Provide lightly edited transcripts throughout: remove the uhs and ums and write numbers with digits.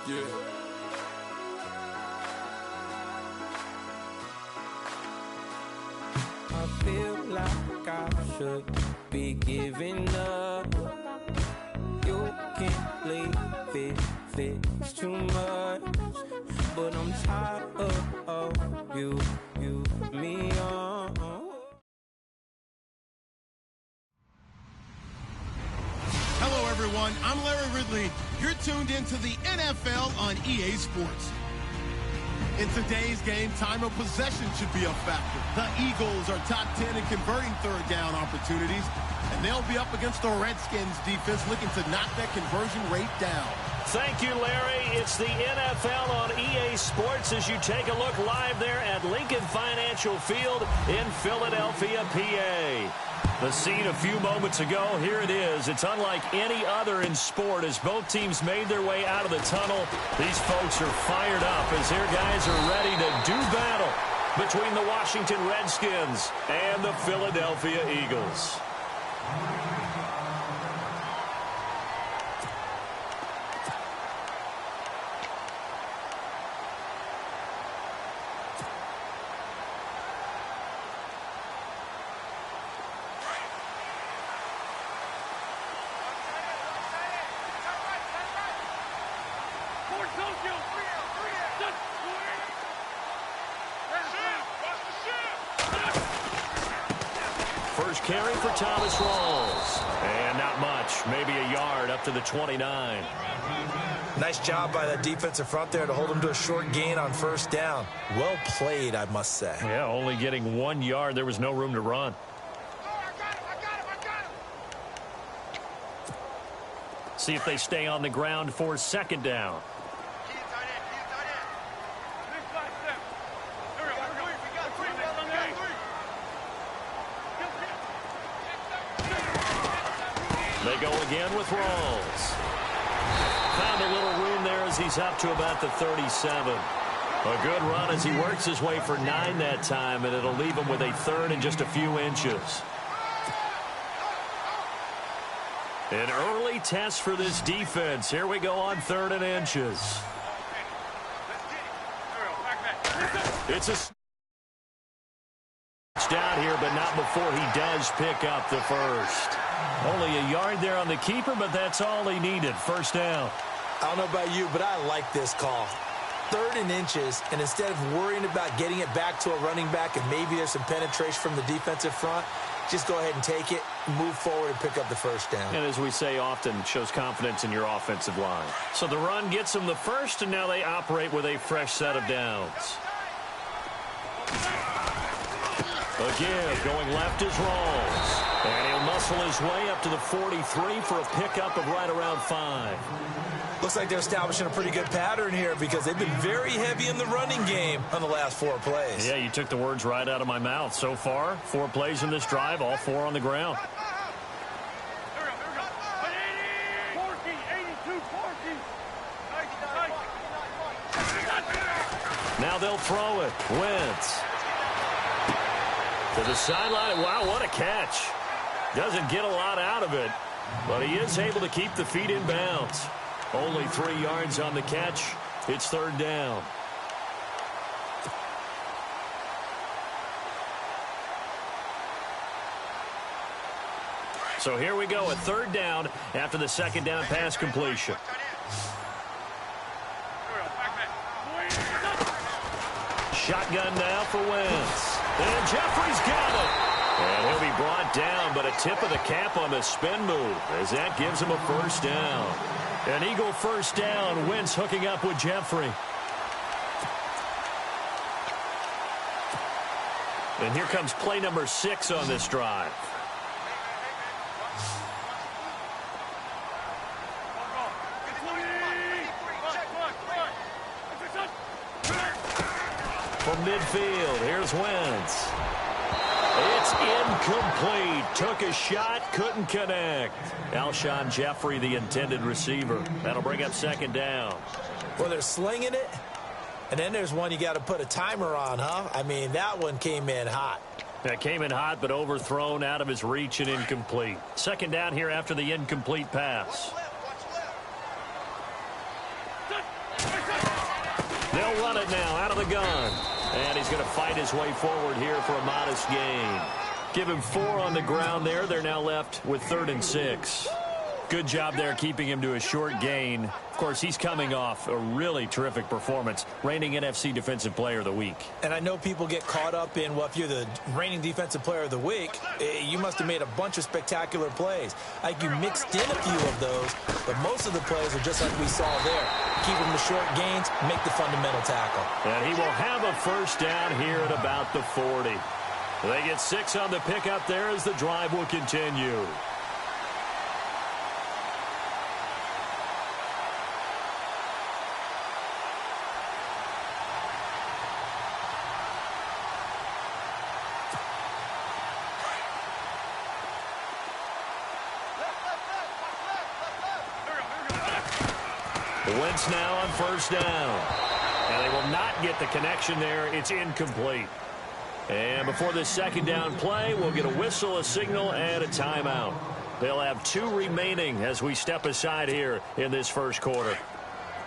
Yeah. I feel like I should be giving up. You can't leave it, it's too much. But I'm tired of you, me on. Hello, everyone. I'm Larry Ridley. You're tuned into the NFL on EA Sports. In today's game, time of possession should be a factor. The Eagles are top 10 in converting third down opportunities, and they'll be up against the Redskins defense looking to knock that conversion rate down. Thank you, Larry. It's the NFL on EA Sports as you take a look live there at Lincoln Financial Field in Philadelphia, PA. The scene a few moments ago, here it is. It's unlike any other in sport as both teams made their way out of the tunnel. These folks are fired up as their guys are ready to do battle between the Washington Redskins and the Philadelphia Eagles. First carry for Thomas Rawls. And not much. Maybe a yard up to the 29. Nice job by that defensive front there to hold him to a short gain on first down. Well played, I must say. Yeah, only getting 1 yard. There was no room to run. See if they stay on the ground for second down. They go again with Rawls. Found a little room there as he's up to about the 37. A good run as he works his way for 9 that time, and it'll leave him with a third and just a few inches. An early test for this defense. Here we go on 3rd and inches. It's a down here, but not before he does pick up the first. Only a yard there on the keeper, but that's all he needed. First down. I don't know about you, but I like this call. 3rd and inches, and instead of worrying about getting it back to a running back and maybe there's some penetration from the defensive front, just go ahead and take it, move forward, and pick up the first down. And as we say often, shows confidence in your offensive line. So the run gets them the first, and now they operate with a fresh set of downs. Again, going left is Rawls. And he'll muscle his way up to the 43 for a pickup of right around 5. Looks like they're establishing a pretty good pattern here because they've been very heavy in the running game on the last 4 plays. Yeah, you took the words right out of my mouth. So far, 4 plays in this drive, all 4 on the ground. Now they'll throw it. Wentz. To the sideline. Wow, what a catch. Doesn't get a lot out of it, but he is able to keep the feet in bounds. Only 3 yards on the catch. It's 3rd down. So here we go at 3rd down after the 2nd down pass completion. Shotgun now for Wentz. And Jeffrey's got it. And he'll be brought down, but a tip of the cap on the spin move as that gives him a first down. An Eagle first down. Wentz hooking up with Jeffrey. And here comes play number 6 on this drive. From midfield, here's Wentz. It's incomplete. Took a shot, couldn't connect. Alshon Jeffrey, the intended receiver. That'll bring up 2nd down. Well, they're slinging it, and then there's one you got to put a timer on, huh? I mean, that one came in hot. That came in hot, but overthrown, out of his reach and incomplete. 2nd down here after the incomplete pass. They'll run it now out of the gun. And he's going to fight his way forward here for a modest gain. Give him 4 on the ground there. They're now left with 3rd and 6. Good job there keeping him to a short gain. Of course, he's coming off a really terrific performance, reigning NFC Defensive Player of the Week. And I know people get caught up in, well, if you're the reigning Defensive Player of the Week, you must have made a bunch of spectacular plays. Like you mixed in a few of those, but most of the plays are just like we saw there. Keep them to short gains, make the fundamental tackle. And he will have a first down here at about the 40. They get 6 on the pickup there as the drive will continue. Wentz now on first down. And they will not get the connection there. It's incomplete. And before this second down play, we'll get a whistle, a signal, and a timeout. They'll have 2 remaining as we step aside here in this first quarter.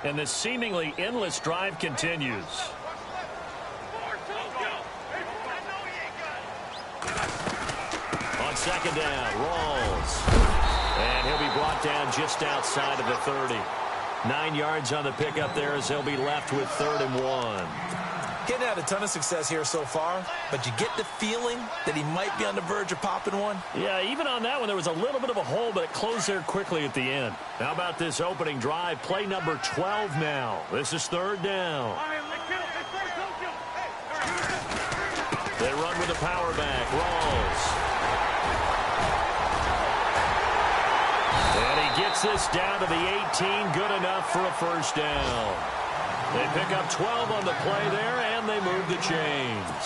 And this seemingly endless drive continues. On second down, Rawls. And he'll be brought down just outside of the 30. 9 yards on the pickup there as they'll be left with 3rd and 1. Getting had a ton of success here so far, but you get the feeling that he might be on the verge of popping one. Yeah, even on that one, there was a little bit of a hole, but it closed there quickly at the end. How about this opening drive? Play number 12 now. This is 3rd down. They run with the power back. Rawls. And he gets this down to the 18. Good enough for a first down. They pick up 12 on the play there, and they move the chains.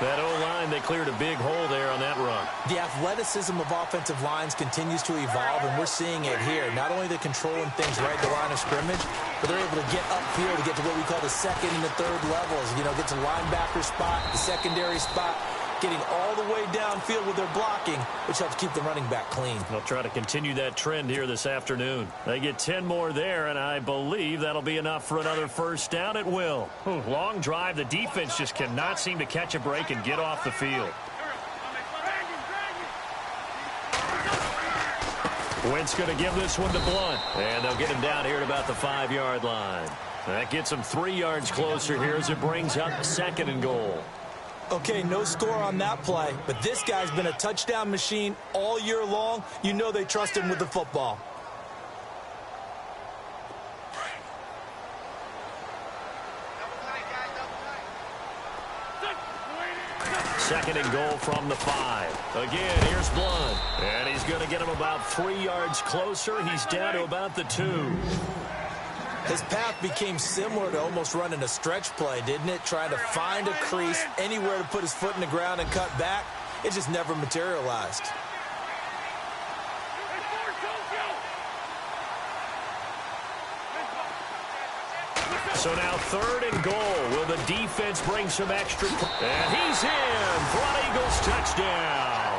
That O-line, they cleared a big hole there on that run. The athleticism of offensive lines continues to evolve, and we're seeing it here. Not only are they controlling things right at the line of scrimmage, but they're able to get upfield to get to what we call the 2nd and the 3rd levels. You know, get to linebacker spot, the secondary spot, getting all the way downfield with their blocking, which helps keep the running back clean. They'll try to continue that trend here this afternoon. They get 10 more there, and I believe that'll be enough for another first down. It will. Long drive. The defense just cannot seem to catch a break and get off the field. Wentz going to give this one to Blunt, and they'll get him down here at about the 5-yard line. That gets him 3 yards closer here as it brings up 2nd and goal. Okay, no score on that play, but this guy's been a touchdown machine all year long. You know they trust him with the football. Second and goal from the 5. Again, here's Blunt. And he's going to get him about 3 yards closer. He's down to about the 2. His path became similar to almost running a stretch play, didn't it? Trying to find a crease, anywhere to put his foot in the ground and cut back. It just never materialized. So now 3rd and goal. Will the defense bring some extra? And he's in for an Eagles touchdown.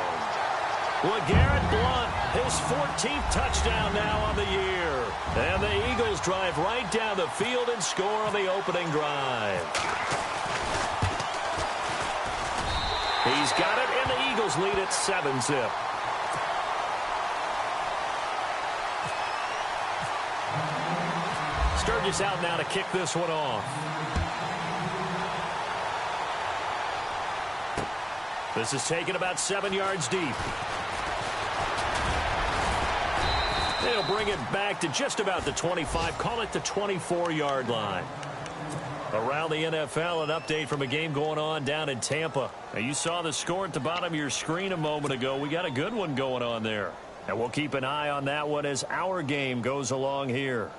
LeGarrette Blunt, his 14th touchdown now on the year. And the Eagles drive right down the field and score on the opening drive. He's got it, and the Eagles lead at 7-zip. Sturgis out now to kick this one off. This is taken about 7 yards deep. They'll bring it back to just about the 25, call it the 24-yard line. Around the NFL, an update from a game going on down in Tampa. Now, you saw the score at the bottom of your screen a moment ago. We got a good one going on there. And we'll keep an eye on that one as our game goes along here.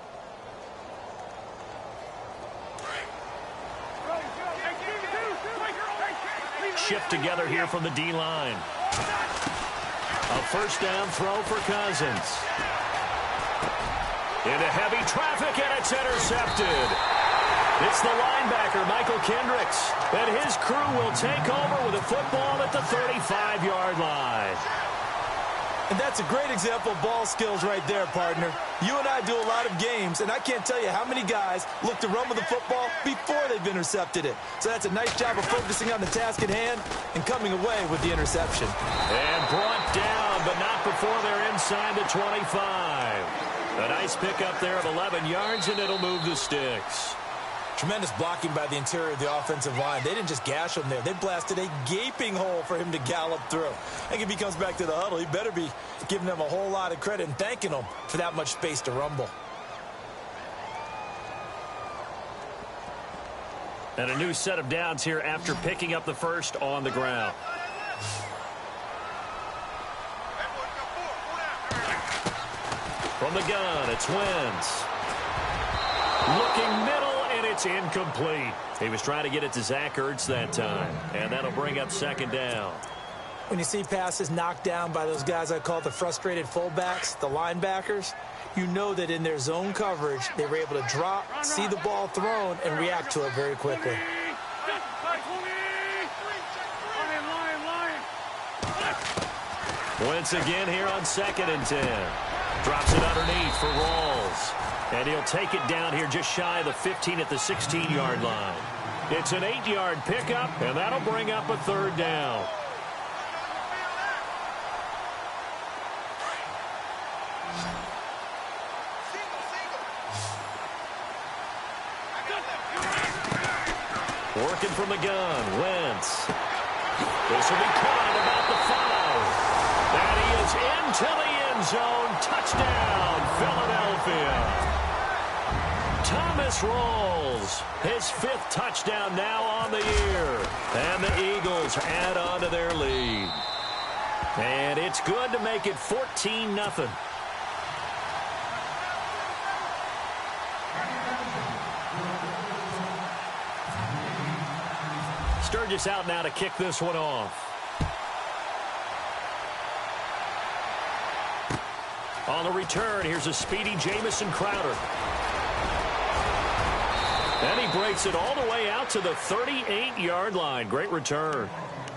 Shift together here from the D-line. A first down throw for Cousins. Into heavy traffic, and it's intercepted. It's the linebacker, Michael Kendricks, and his crew will take over with a football at the 35-yard line. And that's a great example of ball skills right there, partner. You and I do a lot of games, and I can't tell you how many guys look to run with the football before they've intercepted it. So that's a nice job of focusing on the task at hand and coming away with the interception. And brought down, but not before they're inside the 25. A nice pickup there of 11 yards, and it'll move the sticks. Tremendous blocking by the interior of the offensive line. They didn't just gash him there. They blasted a gaping hole for him to gallop through. I think if he comes back to the huddle, he better be giving them a whole lot of credit and thanking them for that much space to rumble. And a new set of downs here after picking up the first on the ground. From the gun, it's Wentz. Looking middle. It's incomplete. He was trying to get it to Zach Ertz that time, and that'll bring up second down. When you see passes knocked down by those guys I call the frustrated fullbacks, the linebackers, you know that in their zone coverage, they were able to drop, see the ball thrown, and react to it very quickly. Once again here on 2nd and 10. Drops it underneath for Rawls. And he'll take it down here just shy of the 15 at the 16-yard line. It's an 8-yard pickup, and that'll bring up a third down. Working from the gun, Wentz. This will be caught about the 5. And he is into the end zone. Touchdown, Philadelphia. Thomas Rawls, his 5th touchdown now on the year. And the Eagles add on to their lead. And it's good to make it 14-0. Sturgis out now to kick this one off. On the return, here's a speedy Jamison Crowder. And he breaks it all the way out to the 38-yard line. Great return.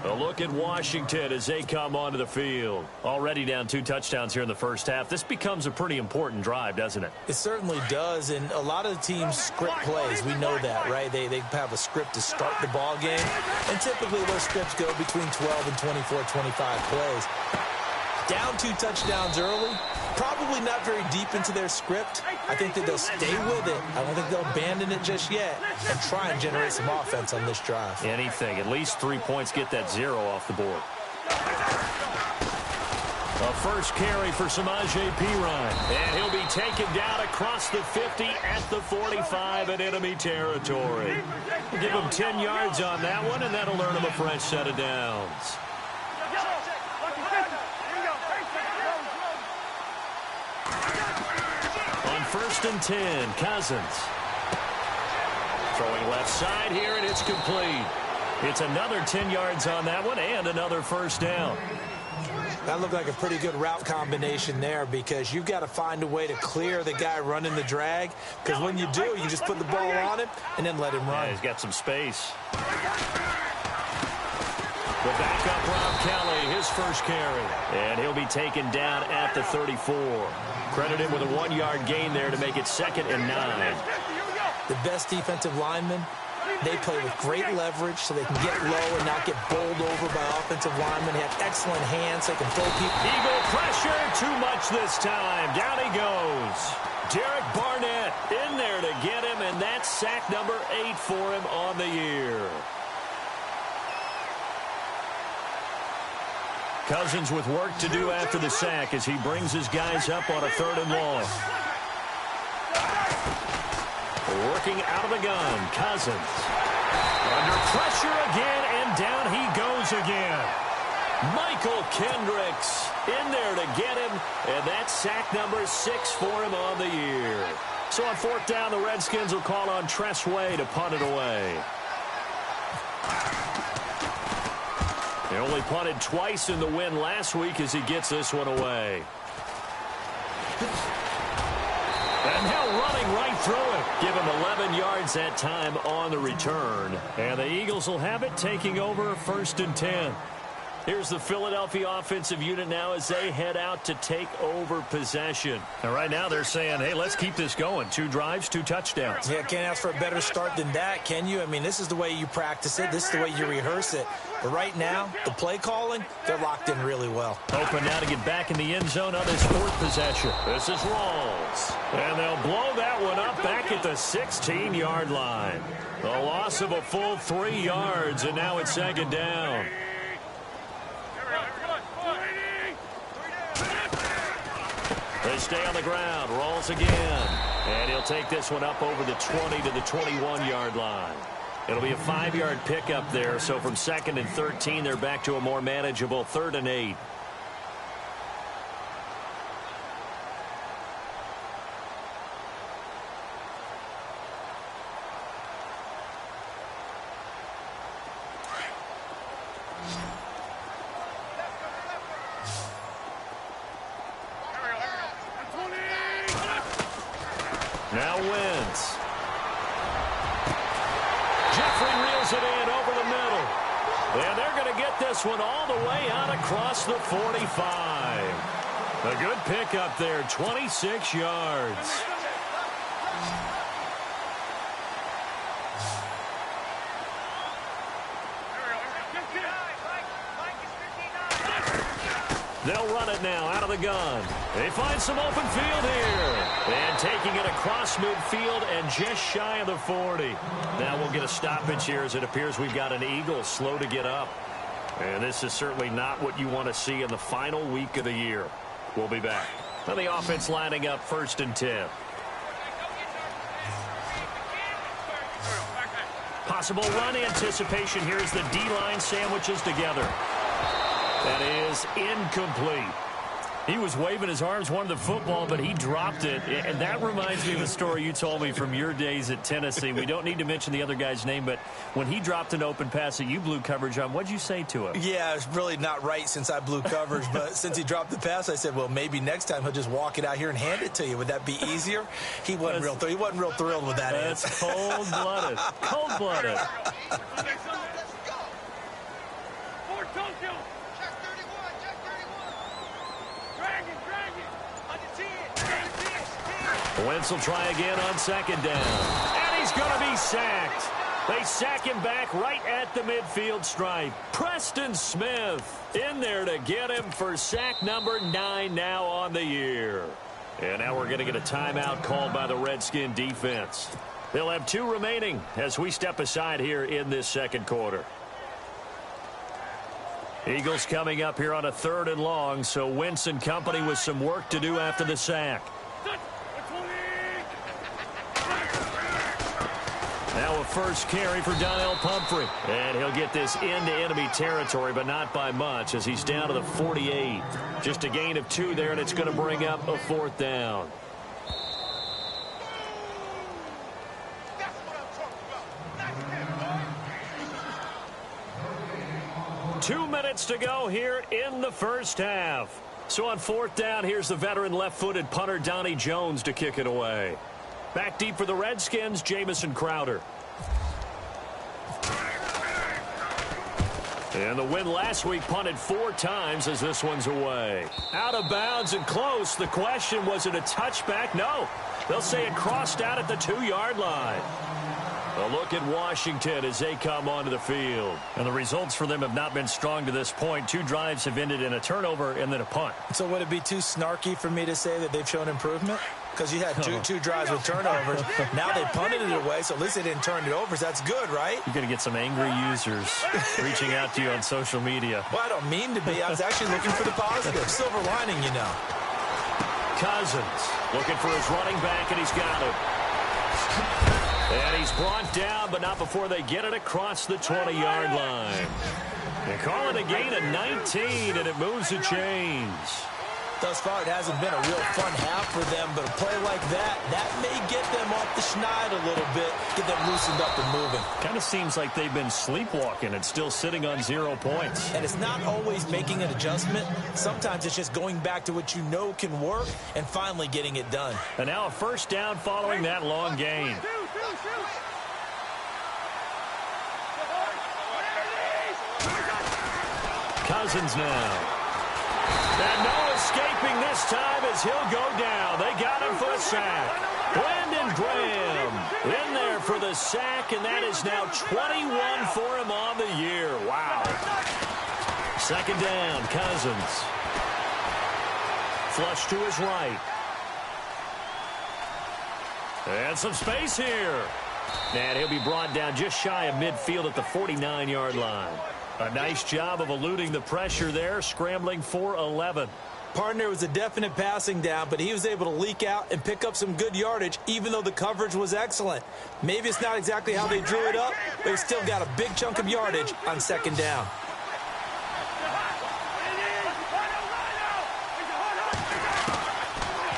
A look at Washington as they come onto the field. Already down 2 touchdowns here in the first half. This becomes a pretty important drive, doesn't it? It certainly does, and a lot of the teams script plays. We know that, right? They have a script to start the ball game, and typically those scripts go between 12 and 24, 25 plays. Down 2 touchdowns early, probably not very deep into their script. I think that they'll stay with it. I don't think they'll abandon it just yet and try and generate some offense on this drive. Anything. At least 3 points, get that 0 off the board. A first carry for Samaje Perine. And he'll be taken down across the 50 at the 45 in enemy territory. We'll give him 10 yards on that one, and that'll earn him a fresh set of downs. On 1st and 10, Cousins. Throwing left side here, and it's complete. It's another 10 yards on that one and another first down. That looked like a pretty good route combination there because you've got to find a way to clear the guy running the drag, because when you do, you just put the ball on him and then let him run. Yeah, he's got some space. The backup Rob Kelly, his first carry. And he'll be taken down at the 34. Credited with a 1-yard gain there to make it 2nd and 9. The best defensive linemen, they play with great leverage so they can get low and not get bowled over by offensive linemen. They have excellent hands. They can throw people. Eagle pressure, too much this time. Down he goes. Derek Barnett in there to get him, and that's sack number 8 for him on the year. Cousins with work to do after the sack as he brings his guys up on a 3rd and long. Working out of the gun, Cousins. Under pressure again, and down he goes again. Michael Kendricks in there to get him, and that's sack number 6 for him on the year. So on 4th down, the Redskins will call on Tress Way to punt it away. They only punted twice in the win last week as he gets this one away. And now running right through it. Give him 11 yards that time on the return. And the Eagles will have it, taking over 1st and 10. Here's the Philadelphia offensive unit now as they head out to take over possession. And right now they're saying, hey, let's keep this going. 2 drives, 2 touchdowns. Yeah, can't ask for a better start than that, can you? I mean, this is the way you practice it. This is the way you rehearse it. But right now, the play calling, they're locked in really well. Open now to get back in the end zone on this 4th possession. This is Rawls. And they'll blow that one up back at the 16-yard line. The loss of a full 3 yards, and now it's 2nd down. They stay on the ground. Rolls again. And he'll take this one up over the 20 to the 21-yard line. It'll be a 5-yard pickup there. So from 2nd and 13, they're back to a more manageable 3rd and 8. Now Wentz. Jeffrey reels it in over the middle. And they're going to get this one all the way out across the 45. A good pickup there, 26 yards. They'll run it now out of the gun. They find some open field here. And taking it across midfield and just shy of the 40. Now we'll get a stoppage here as it appears we've got an Eagle slow to get up. And this is certainly not what you want to see in the final week of the year. We'll be back. Now the offense lining up 1st and 10. Possible run anticipation here as the D-line sandwiches together. That is incomplete. He was waving his arms, wanted the football, but he dropped it. And that reminds me of a story you told me from your days at Tennessee. We don't need to mention the other guy's name, but when he dropped an open pass that you blew coverage on, what'd you say to him? Yeah, it's really not right since I blew coverage, but since he dropped the pass, I said, well, maybe next time he'll just walk it out here and hand it to you. Would that be easier? He wasn't real thrilled with that answer. That's cold-blooded. Cold-blooded. Wentz will try again on 2nd down. And he's going to be sacked. They sack him back right at the midfield stripe. Preston Smith in there to get him for sack number 9 now on the year. And now we're going to get a timeout called by the Redskin defense. They'll have 2 remaining as we step aside here in this 2nd quarter. Eagles coming up here on a 3rd and long, so Wentz and company with some work to do after the sack. Now a first carry for Donnell Pumphrey. And he'll get this into enemy territory, but not by much as he's down to the 48. Just a gain of 2 there, and it's going to bring up a 4th down. Two minutes to go here in the first half. So on 4th down, here's the veteran left-footed punter Donnie Jones to kick it away. Back deep for the Redskins, Jamison Crowder. And the win last week punted 4 times as this one's away. Out of bounds and close. The question, was it a touchback? No. They'll say it crossed out at the 2-yard line. A look at Washington as they come onto the field. And the results for them have not been strong to this point. 2 drives have ended in a turnover and then a punt. So would it be too snarky for me to say that they've shown improvement? Because you had two drives with turnovers. Now they punted it away, so at least they didn't turn it over. So that's good, right? You're going to get some angry users reaching out to you on social media. Well, I don't mean to be. I was actually looking for the positive. Silver lining, you know. Cousins looking for his running back, and he's got it. And he's brought down, but not before they get it across the 20-yard line. They call it a gain of 19, and it moves the chains. Thus far, it hasn't been a real fun half for them, but a play like that may get them off the schneid a little bit, get them loosened up and moving. Kind of seems like they've been sleepwalking and still sitting on 0 points. And it's not always making an adjustment. Sometimes it's just going back to what you know can work and finally getting it done. And now a first down following that long gain. Cousins now. And no escaping this time as he'll go down. They got him for a sack. Brandon Graham in there for the sack, and that is now 21 for him on the year. Wow. Second down, Cousins. Flush to his right. And some space here. And he'll be brought down just shy of midfield at the 49-yard line. A nice job of eluding the pressure there, scrambling for 11. Partner, was a definite passing down, but he was able to leak out and pick up some good yardage, even though the coverage was excellent. Maybe it's not exactly how they drew it up, but he still got a big chunk of yardage on second down.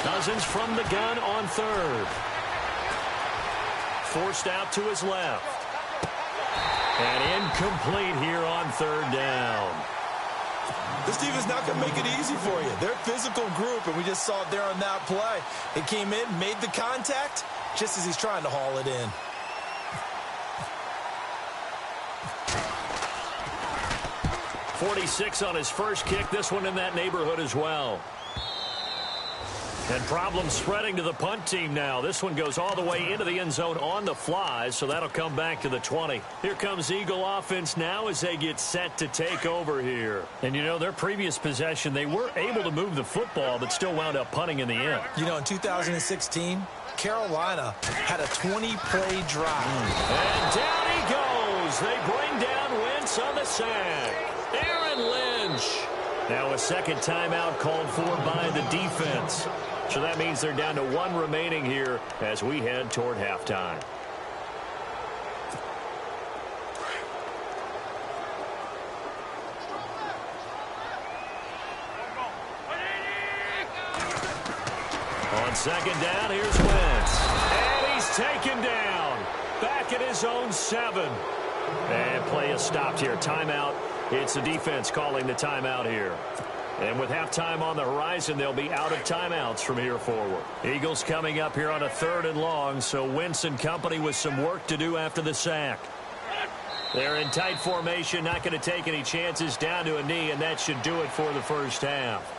Cousins from the gun on third. Forced out to his left. And incomplete here on third down. This defense is not going to make it easy for you. They're a physical group, and we just saw it there on that play. It came in, made the contact, just as he's trying to haul it in. .46 on his first kick. This one in that neighborhood as well. And problems spreading to the punt team now. This one goes all the way into the end zone on the fly, so that'll come back to the 20. Here comes Eagle offense now as they get set to take over here. And, you know, their previous possession, they were able to move the football, but still wound up punting in the end. You know, in 2016, Carolina had a 20-play drive. And down he goes. They bring down Wentz on the sack. Aaron Lynch. Now a second timeout called for by the defense. So that means they're down to one remaining here as we head toward halftime. On second down, here's Wentz. And he's taken down. Back at his own 7. And play is stopped here. Timeout. It's the defense calling the timeout here. And with halftime on the horizon, they'll be out of timeouts from here forward. Eagles coming up here on a 3rd and long, so Wentz and company with some work to do after the sack. They're in tight formation, not going to take any chances, down to a knee, and that should do it for the first half.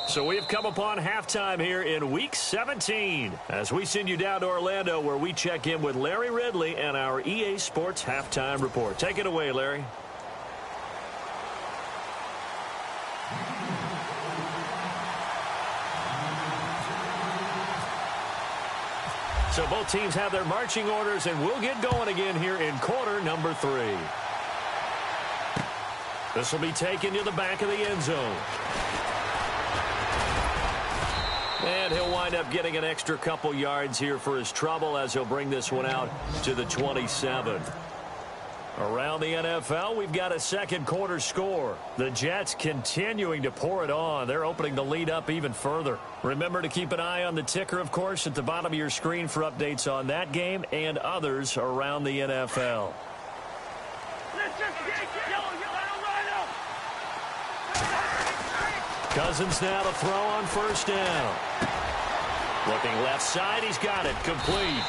So we have come upon halftime here in Week 17 as we send you down to Orlando where we check in with Larry Ridley and our EA Sports Halftime Report. Take it away, Larry. So both teams have their marching orders, and we'll get going again here in quarter number 3. This will be taken to the back of the end zone. And he'll wind up getting an extra couple yards here for his trouble as he'll bring this one out to the 27. Around the NFL, we've got a second quarter score. The Jets continuing to pour it on. They're opening the lead up even further. Remember to keep an eye on the ticker, of course, at the bottom of your screen for updates on that game and others around the NFL. Cousins now to throw on first down. Looking left side, he's got it complete.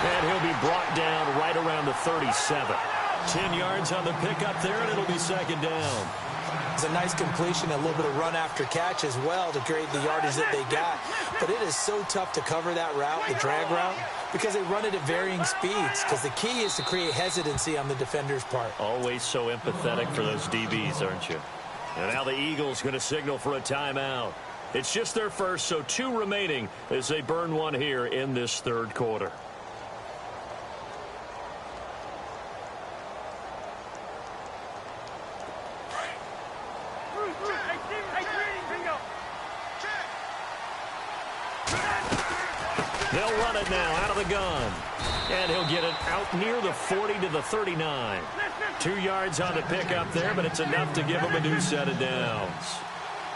And he'll be brought down right around the 37. 10 yards on the pickup there, and it'll be second down. It's a nice completion, a little bit of run after catch as well to create the yardage that they got. But it is so tough to cover that route, the drag route, because they run it at varying speeds. Because the key is to create hesitancy on the defender's part. Always so empathetic for those DBs, aren't you? And now the Eagles going to signal for a timeout. It's just their first, so 2 remaining as they burn one here in this third quarter. They'll run it now out of the gun. And he'll get it out near the 40 to the 39. 2 yards on the pickup there, but it's enough to give him a new set of downs.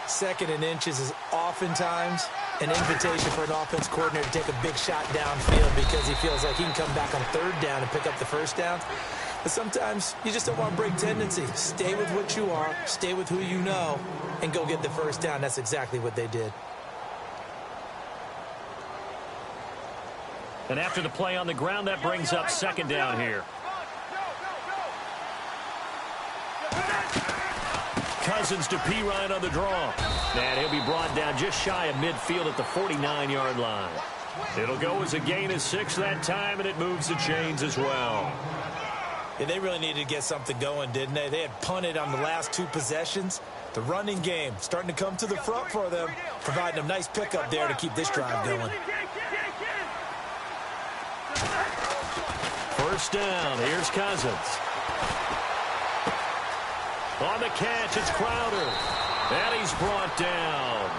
2nd and inches is oftentimes an invitation for an offense coordinator to take a big shot downfield because he feels like he can come back on third down and pick up the first down. But sometimes you just don't want to break tendency. Stay with what you are, stay with who you know, and go get the first down. That's exactly what they did. And after the play on the ground, that brings up second down here. Cousins to P-Ryan on the draw. And he'll be brought down just shy of midfield at the 49-yard line. It'll go as a gain of 6 that time, and it moves the chains as well. Yeah, they really needed to get something going, didn't they? They had punted on the last 2 possessions. The running game starting to come to the front for them, providing a nice pickup there to keep this drive going. First down, here's Cousins. On the catch, it's Crowder. And he's brought down.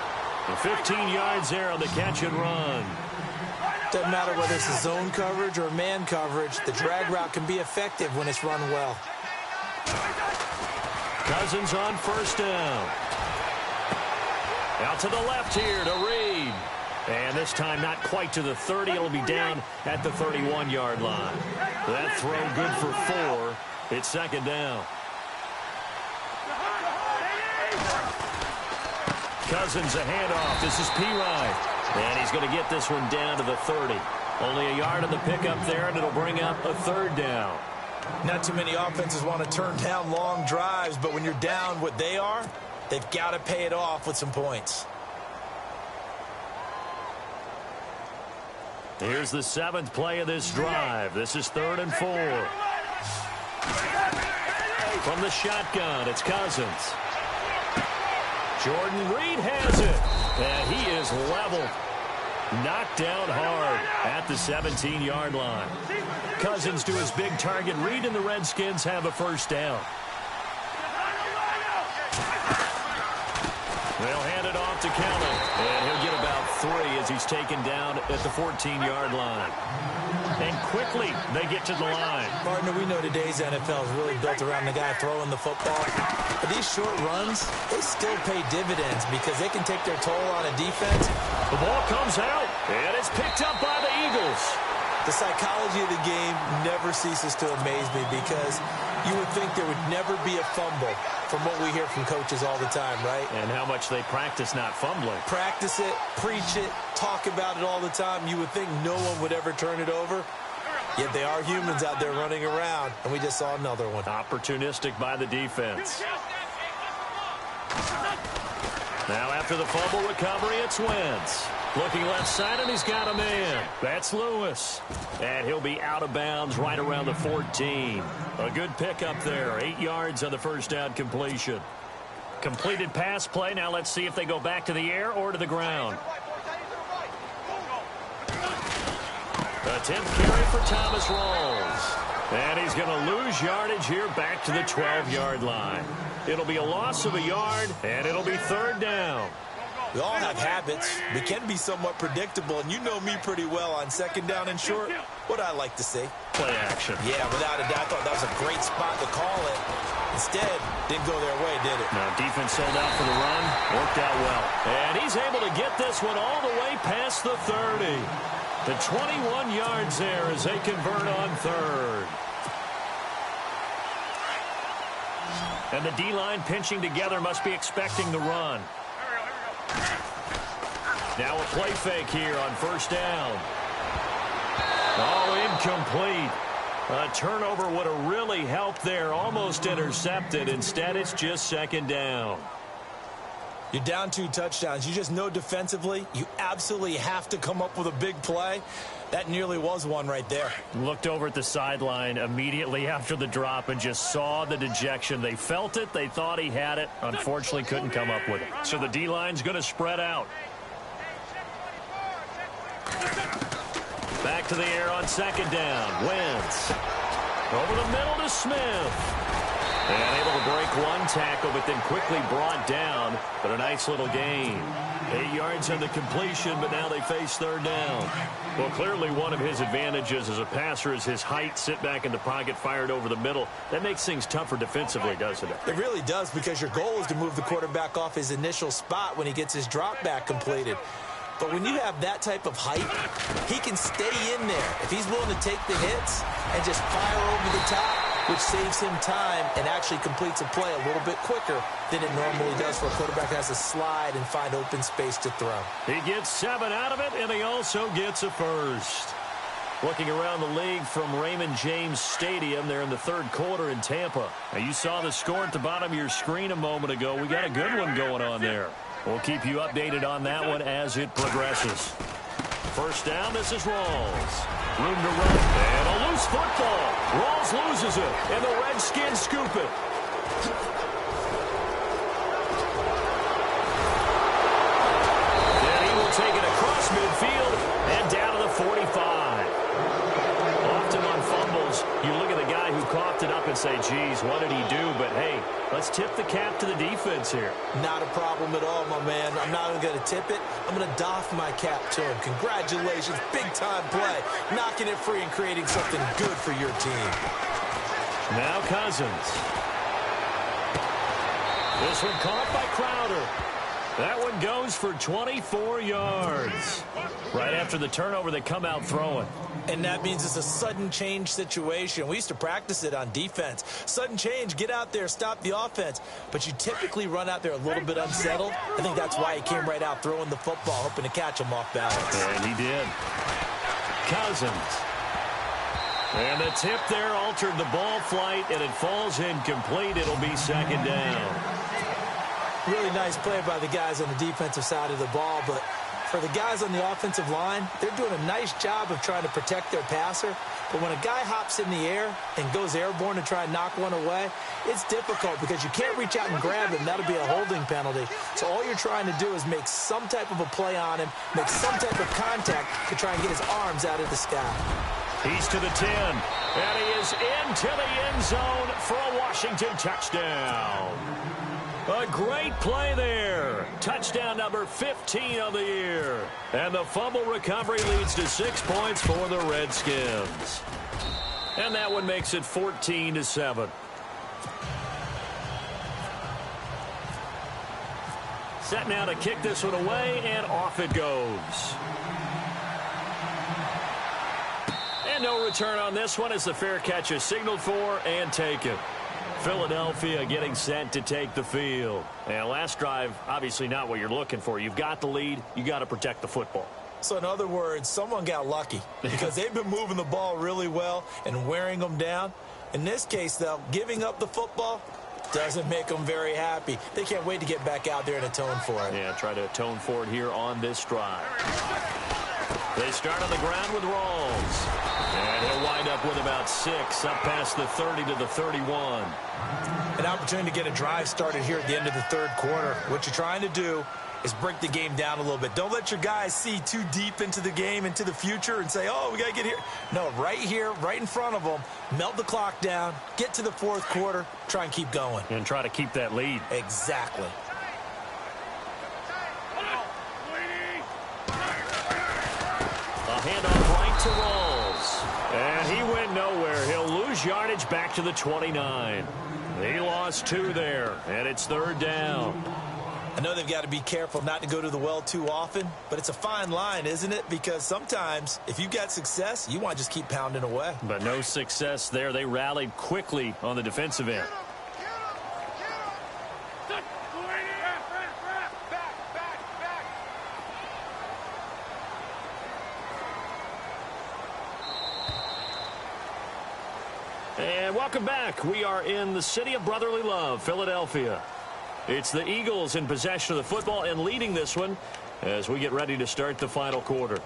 And 15 yards there on the catch and run. Doesn't matter whether it's a zone coverage or man coverage, the drag route can be effective when it's run well. Cousins on first down. Out to the left here to Reed. And this time not quite to the 30. It'll be down at the 31-yard line. That throw good for 4. It's second down. Cousins a handoff. This is P-Ryan. And he's going to get this one down to the 30. Only a yard on the pickup there, and it'll bring up a third down. Not too many offenses want to turn down long drives, but when you're down what they are, they've got to pay it off with some points. Here's the 7th play of this drive. This is 3rd and 4. From the shotgun, it's Cousins. Jordan Reed has it. And he is level. Knocked down hard at the 17-yard line. Cousins to his big target. Reed and the Redskins have a first down. They'll hand it off to Kelly. And he'll get about 3 as he's taken down at the 14-yard line. And quickly, they get to the line. Partner, we know today's NFL is really built around the guy throwing the football. But these short runs, they still pay dividends because they can take their toll on a defense. The ball comes out, and it's picked up by the Eagles. The psychology of the game never ceases to amaze me because you would think there would never be a fumble from what we hear from coaches all the time, right? And how much they practice not fumbling. Practice it, preach it, talk about it all the time. You would think no one would ever turn it over. Yet they are humans out there running around, and we just saw another one. Opportunistic by the defense. Now after the fumble recovery, it's Wentz. Looking left side, and he's got a man. That's Lewis. And he'll be out of bounds right around the 14. A good pickup there. 8 yards on the first down completion. Completed pass play. Now let's see if they go back to the air or to the ground. A 10th carry for Thomas Rawls. And he's going to lose yardage here back to the 12-yard line. It'll be a loss of a yard, and it'll be third down. We all have habits. We can be somewhat predictable, and you know me pretty well on second down and short. What I like to see. Play action. Yeah, without a doubt. I thought that was a great spot to call it. Instead, didn't go their way, did it? No, defense sold out for the run. Worked out well. And he's able to get this one all the way past the 30. The 21 yards there as they convert on third. And the D-line pinching together must be expecting the run. Now a play fake here on first down. Oh, incomplete. A turnover would have really helped there. Almost intercepted. Instead, it's just second down. You're down 2 touchdowns. You just know defensively you absolutely have to come up with a big play. That nearly was one right there. Looked over at the sideline immediately after the drop and just saw the dejection. They felt it. They thought he had it. Unfortunately, couldn't come up with it. So the D-line's going to spread out. Back to the air on second down. Wentz. Over the middle to Smith. And able to break one tackle, but then quickly brought down. But a nice little gain. 8 yards on the completion, but now they face third down. Well, clearly one of his advantages as a passer is his height. Sit back in the pocket, fired over the middle. That makes things tougher defensively, doesn't it? It really does, because your goal is to move the quarterback off his initial spot when he gets his drop back completed. But when you have that type of height, he can stay in there if he's willing to take the hits and just fire over the top, which saves him time and actually completes a play a little bit quicker than it normally does for a quarterback that has to slide and find open space to throw. He gets 7 out of it, and he also gets a first. Looking around the league from Raymond James Stadium, they're in the third quarter in Tampa. Now, you saw the score at the bottom of your screen a moment ago. We got a good one going on there. We'll keep you updated on that one as it progresses. First down, this is Rawls. Room to run, and a loose football. Rawls loses it, and the Redskins scoop it. And he will take it across midfield and down to the 45. Often on fumbles, you look at the guy who coughed it up and say, geez, what did he do? But, hey, let's tip the cap to the defense here. Not a problem at all, my man. I'm not even going to tip it. I'm going to doff my cap to him. Congratulations. Big-time play. Knocking it free and creating something good for your team. Now Cousins. This one caught by Crowder. That one goes for 24 yards. Right after the turnover, they come out throwing. And that means it's a sudden change situation. We used to practice it on defense. Sudden change, get out there, stop the offense. But you typically run out there a little bit unsettled. I think that's why he came right out throwing the football, hoping to catch him off balance. And he did. Cousins. And the tip there altered the ball flight, and it falls incomplete. It'll be second down. Really nice play by the guys on the defensive side of the ball, but for the guys on the offensive line, they're doing a nice job of trying to protect their passer. But when a guy hops in the air and goes airborne to try and knock one away, it's difficult because you can't reach out and grab him. That'll be a holding penalty. So all you're trying to do is make some type of a play on him, make some type of contact to try and get his arms out of the sky. He's to the 10, and he is into the end zone for a Washington touchdown. A great play there. Touchdown number 15 of the year. And the fumble recovery leads to 6 points for the Redskins. And that one makes it 14-7. Set now to kick this one away, and off it goes. And no return on this one as the fair catch is signaled for and taken. Philadelphia getting set to take the field. And last drive, obviously not what you're looking for. You've got the lead. You got to protect the football. So in other words, someone got lucky because they've been moving the ball really well and wearing them down. In this case, though, giving up the football doesn't make them very happy. They can't wait to get back out there and atone for it. Yeah, try to atone for it here on this drive. They start on the ground with Rawls. And he'll wind up with about 6, up past the 30 to the 31. An opportunity to get a drive started here at the end of the third quarter. What you're trying to do is break the game down a little bit. Don't let your guys see too deep into the game, into the future, and say, oh, we got to get here. No, right here, right in front of them, melt the clock down, get to the fourth quarter, try and keep going. And try to keep that lead. Exactly. A handoff right to Rawls. And he went nowhere. He'll lose yardage back to the 29. He lost 2 there, and it's third down. I know they've got to be careful not to go to the well too often, but it's a fine line, isn't it? Because sometimes if you've got success, you want to just keep pounding away. But no success there. They rallied quickly on the defensive end. And welcome back. We are in the city of brotherly love, Philadelphia. It's the Eagles in possession of the football and leading this one as we get ready to start the final quarter.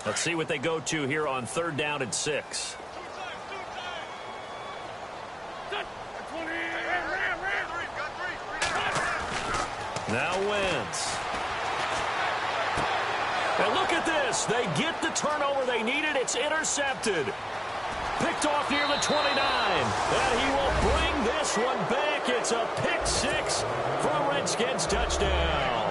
Let's see what they go to here on third down and 6. Now Wentz. And look at this. They get the turnover they needed. It's intercepted. Picked off near the 29. And he will bring this one back. It's a pick 6 for a Redskins touchdown.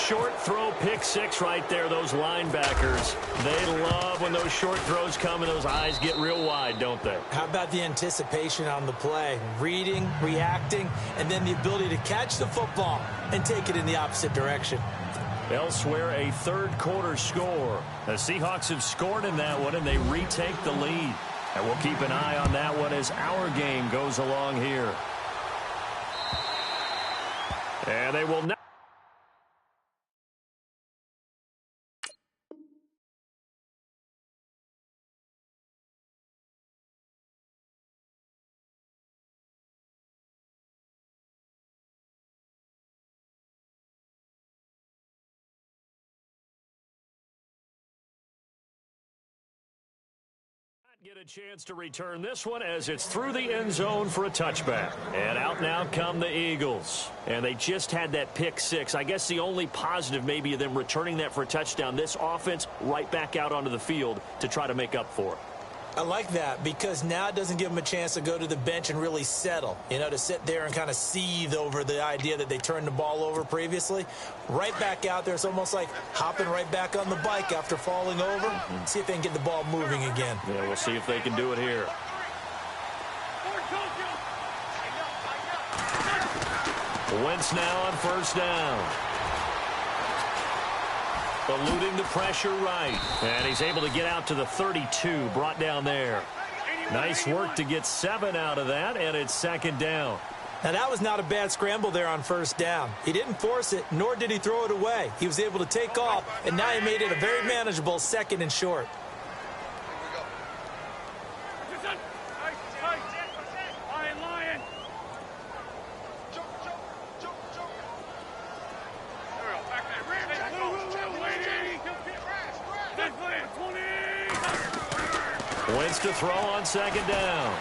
short throw pick six right there, those linebackers. They love when those short throws come and those eyes get real wide, don't they? How about the anticipation on the play? Reading, reacting, and then the ability to catch the football and take it in the opposite direction. Elsewhere, a third quarter score. The Seahawks have scored in that one, and they retake the lead. And we'll keep an eye on that one as our game goes along here. And they will not. Get a chance to return this one as it's through the end zone for a touchback. And out now come the Eagles. And they just had that pick six. I guess the only positive maybe of them returning that for a touchdown. This offense right back out onto the field to try to make up for it. I like that because now it doesn't give them a chance to go to the bench and really settle, to sit there and kind of seethe over the idea that they turned the ball over previously. Right back out there, it's almost like hopping right back on the bike after falling over. See if they can get the ball moving again. Yeah, we'll see if they can do it here. Wentz now on first down. Eluding the pressure right. And he's able to get out to the 32, brought down there. Nice work to get 7 out of that, and it's second down. Now, that was not a bad scramble there on first down. He didn't force it, nor did he throw it away. He was able to take off, and now he made it a very manageable second and short. Wentz to throw on second down.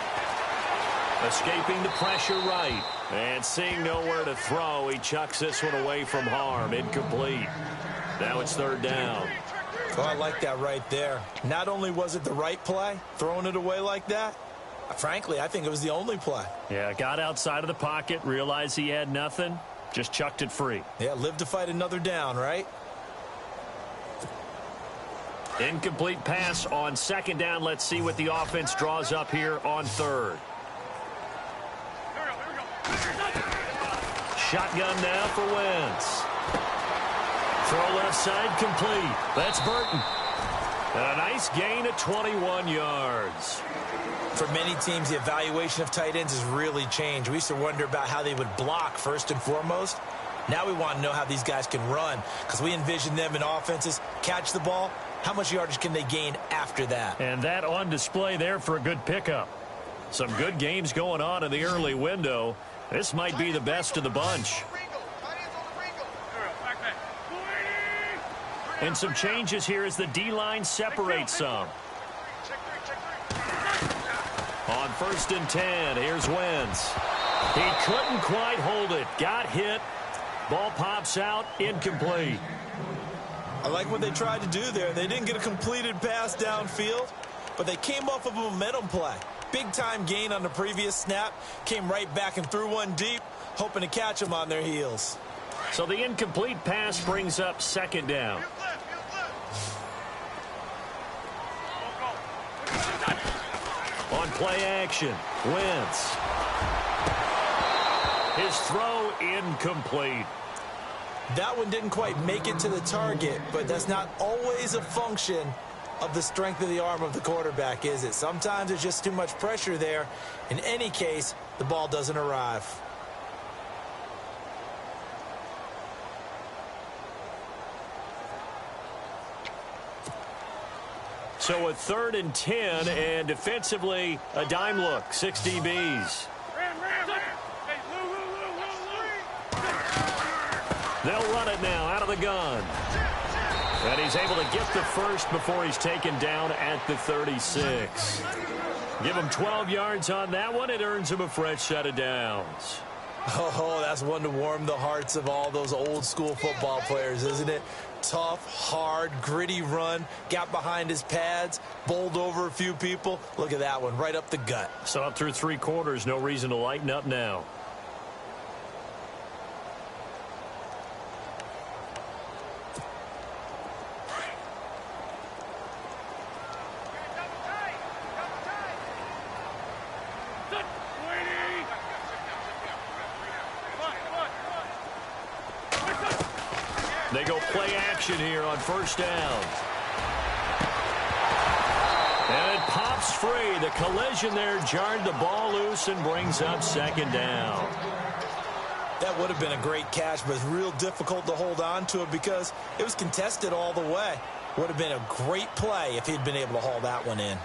Escaping the pressure right. And seeing nowhere to throw, he chucks this one away from harm. Incomplete. Now it's third down. Oh, I like that right there. Not only was it the right play, throwing it away like that, frankly, I think it was the only play. Yeah, got outside of the pocket, realized he had nothing, just chucked it free. Yeah, live to fight another down, right? Incomplete pass on second down. Let's see what the offense draws up here on third. Shotgun now for Wentz. Throw left side complete. That's Burton. And a nice gain of 21 yards. For many teams, the evaluation of tight ends has really changed. We used to wonder about how they would block first and foremost. Now we want to know how these guys can run because we envision them in offenses catch the ball. How much yardage can they gain after that? And that on display there for a good pickup. Some good games going on in the early window. This might be the best of the bunch. And some changes here as the D-line separates some. On first and 10, here's Wentz. He couldn't quite hold it. Got hit. Ball pops out. Incomplete. I like what they tried to do there. They didn't get a completed pass downfield, but they came off of a momentum play. Big-time gain on the previous snap. Came right back and threw one deep, hoping to catch them on their heels. So the incomplete pass brings up second down. On play action, Wentz. His throw incomplete. That one didn't quite make it to the target, but that's not always a function of the strength of the arm of the quarterback, is it? Sometimes there's just too much pressure there. In any case, the ball doesn't arrive. So a third and 10, and defensively, a dime look, 6 DBs. They'll run it now out of the gun. And he's able to get the first before he's taken down at the 36. Give him 12 yards on that one. It earns him a fresh set of downs. Oh, that's one to warm the hearts of all those old school football players, isn't it? Tough, hard, gritty run. Got behind his pads, bowled over a few people. Look at that one, right up the gut. So up through 3 quarters, no reason to lighten up now. They go play action here on first down. And it pops free. The collision there jarred the ball loose and brings up second down. That would have been a great catch, but it's real difficult to hold on to it because it was contested all the way. Would have been a great play if he'd been able to haul that one in.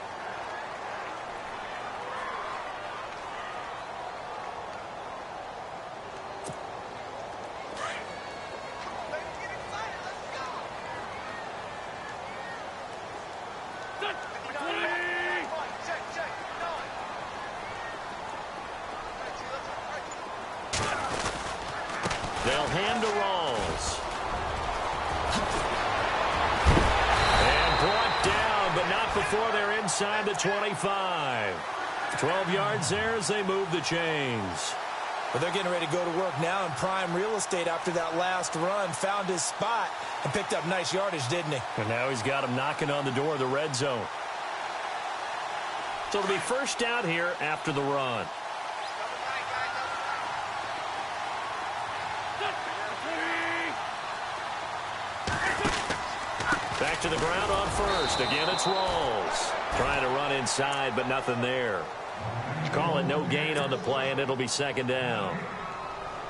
They'll hand to Rawls. And brought down, but not before they're inside the 25. 12 yards there as they move the chains. But they're getting ready to go to work now in prime real estate after that last run. Found his spot and picked up nice yardage, didn't he? And now he's got him knocking on the door of the red zone. So it'll be first down here after the run. Back to the ground on first. Again, it's Rawls. Trying to run inside, but nothing there. Call it no gain on the play, and it'll be second down.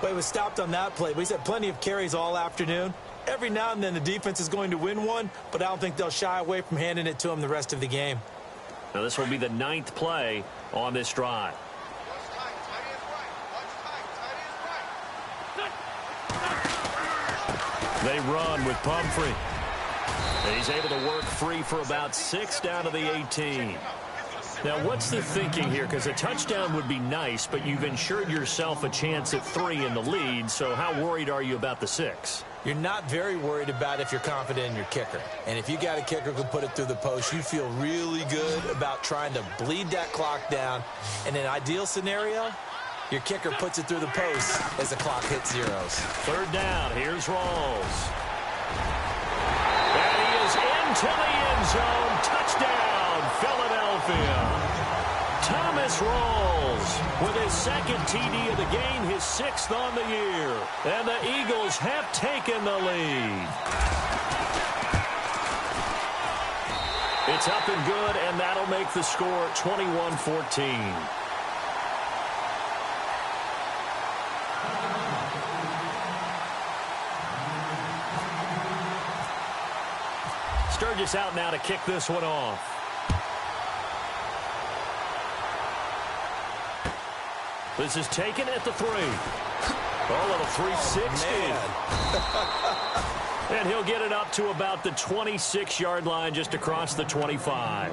Well, he was stopped on that play, but he's had plenty of carries all afternoon. Every now and then the defense is going to win one, but I don't think they'll shy away from handing it to him the rest of the game. Now, this will be the 9th play on this drive. They run with Pumphrey. And he's able to work free for about 6 down to the 18. Now, what's the thinking here? Because a touchdown would be nice, but you've ensured yourself a chance at 3 in the lead, so how worried are you about the 6? You're not very worried about if you're confident in your kicker. And if you got a kicker who can put it through the post, you feel really good about trying to bleed that clock down. In an ideal scenario, your kicker puts it through the post as the clock hits zeros. Third down, here's Rawls. And he is into the end zone. Touchdown, Philadelphia. Thomas Rawls with his second TD of the game, his 6th on the year. And the Eagles have taken the lead. It's up and good, and that'll make the score 21-14. Sturgis out now to kick this one off. This is taken at the 3. Oh, little 360. Oh, and he'll get it up to about the 26-yard line just across the 25.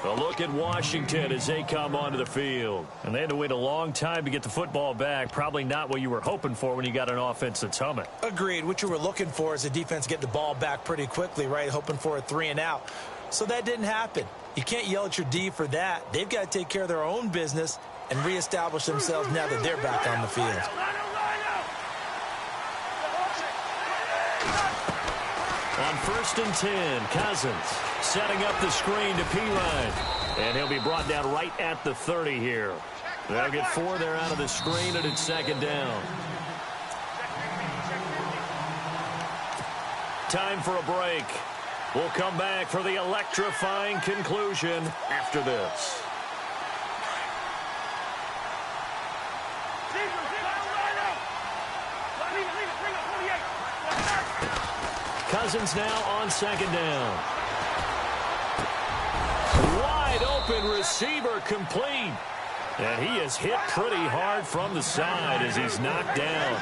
A look at Washington as they come onto the field. And they had to wait a long time to get the football back. Probably not what you were hoping for when you got an offense that's humming. Agreed. What you were looking for is the defense get the ball back pretty quickly, right? Hoping for a 3 and out. So that didn't happen. You can't yell at your D for that. They've got to take care of their own business and reestablish themselves now that they're back on the field. On 1st and 10, Cousins setting up the screen to Pirine. And he'll be brought down right at the 30 here. They'll get 4 there out of the screen, and it's second down. Time for a break. We'll come back for the electrifying conclusion after this. Cousins now on second down. Wide open receiver complete. And he is hit pretty hard from the side as he's knocked down.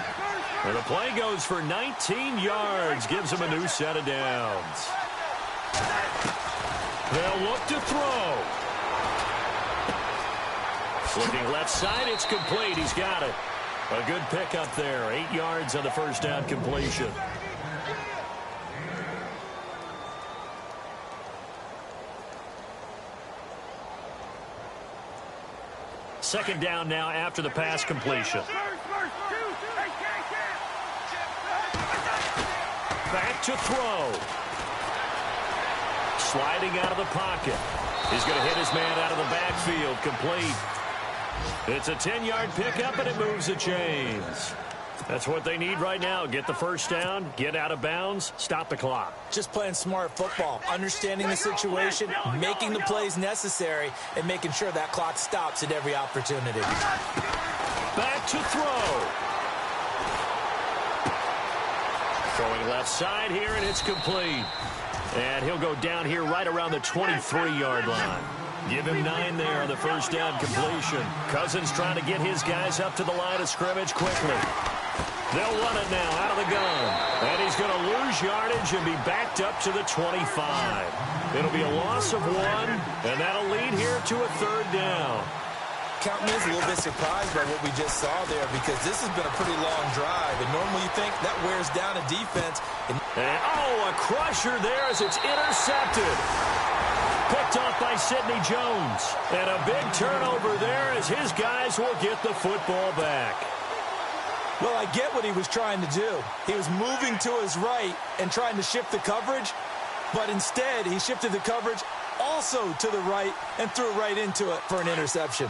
And the play goes for 19 yards, gives him a new set of downs. They'll look to throw. Looking left side, it's complete. He's got it. A good pickup there. 8 yards on the first down completion. Second down now after the pass completion. Back to throw. Sliding out of the pocket. He's going to hit his man out of the backfield. Complete. It's a 10-yard pickup, and it moves the chains. That's what they need right now. Get the first down, get out of bounds, stop the clock. Just playing smart football, understanding the situation, making the plays necessary, and making sure that clock stops at every opportunity. Back to throw. Throwing left side here, and it's complete. And he'll go down here right around the 23-yard line. Give him 9 there on the first down completion. Cousins trying to get his guys up to the line of scrimmage quickly. They'll run it now out of the gun. And he's going to lose yardage and be backed up to the 25. It'll be a loss of 1, and that'll lead here to a 3rd down. Count me as a little bit surprised by what we just saw there, because this has been a pretty long drive, and normally you think that wears down a defense. And a crusher there as it's intercepted. Picked off by Sidney Jones. And a big turnover there as his guys will get the football back. Well, I get what he was trying to do. He was moving to his right and trying to shift the coverage, but instead he shifted the coverage also to the right and threw right into it for an interception.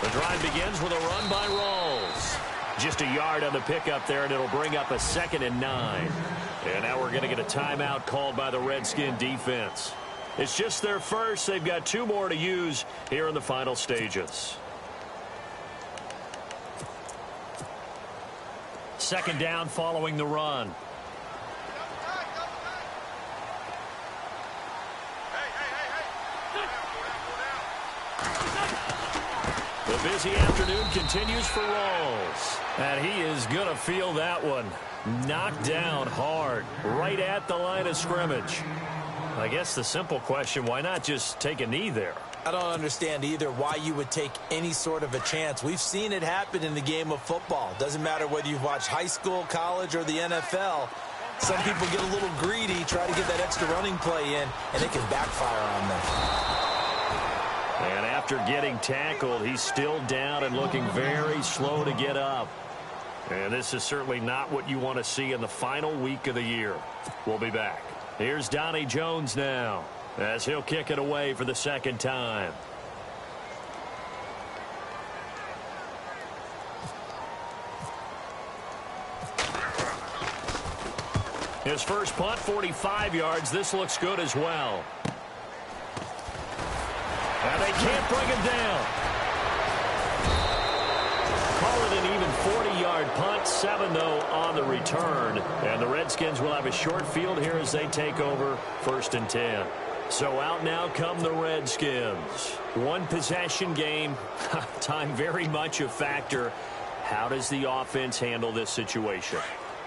The drive begins with a run by Rawls. Just a yard on the pickup there, and it'll bring up a 2nd and 9. And now we're going to get a timeout called by the Redskin defense. It's just their first. They've got 2 more to use here in the final stages. 2nd down following the run. The busy afternoon continues for Rawls. And he is going to feel that one. Knocked down hard, right at the line of scrimmage. I guess the simple question, why not just take a knee there? I don't understand either why you would take any sort of a chance. We've seen it happen in the game of football. Doesn't matter whether you've watched high school, college, or the NFL. Some people get a little greedy, try to get that extra running play in, and it can backfire on them. And after getting tackled, he's still down and looking very slow to get up. And this is certainly not what you want to see in the final week of the year. We'll be back. Here's Donnie Jones now, as he'll kick it away for the 2nd time. His first punt, 45 yards. This looks good as well. And they can't bring him down. Call it an even 40-yard punt. 7, though, on the return. And the Redskins will have a short field here as they take over 1st and 10. So out now come the Redskins. 1 possession game. Time very much a factor. How does the offense handle this situation?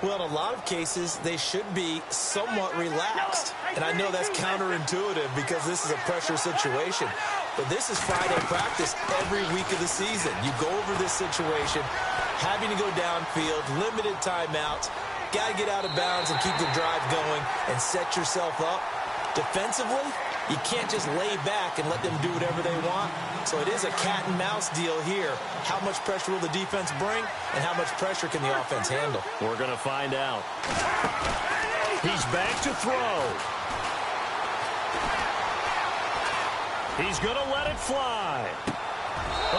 Well, in a lot of cases, they should be somewhat relaxed. And I know that's counterintuitive because this is a pressure situation. But this is Friday practice every week of the season. You go over this situation, having to go downfield, limited timeouts, got to get out of bounds and keep the drive going and set yourself up. Defensively, you can't just lay back and let them do whatever they want. So it is a cat and mouse deal here. How much pressure will the defense bring, and how much pressure can the offense handle? We're going to find out. He's back to throw. He's going to let it fly.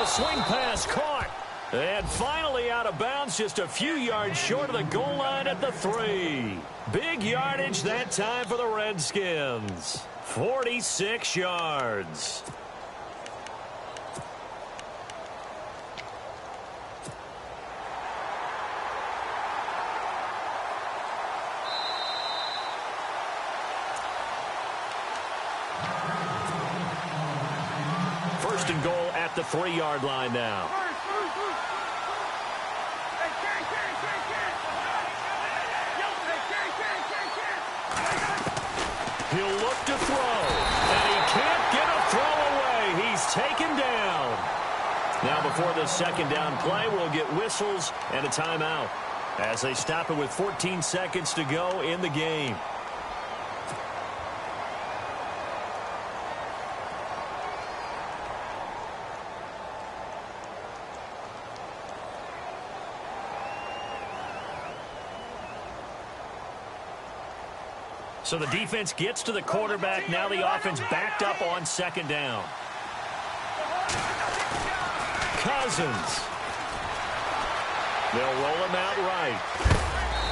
A swing pass caught. And finally out of bounds, just a few yards short of the goal line at the 3. Big yardage that time for the Redskins. 46 yards. First and goal at the 3-yard line now. He'll look to throw, and he can't get a throw away. He's taken down. Now before the 2nd down play, we'll get whistles and a timeout as they stop it with 14 seconds to go in the game. So the defense gets to the quarterback. Now the offense backed up on 2nd down. Cousins. They'll roll him out right.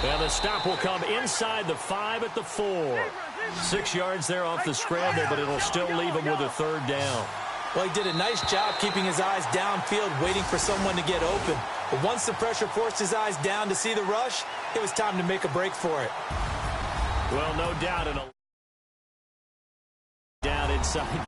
And the stop will come inside the 5 at the 4. 6 yards there off the scramble, but it'll still leave him with a 3rd down. Well, he did a nice job keeping his eyes downfield, waiting for someone to get open. But once the pressure forced his eyes down to see the rush, it was time to make a break for it. Well, no doubt. Down inside.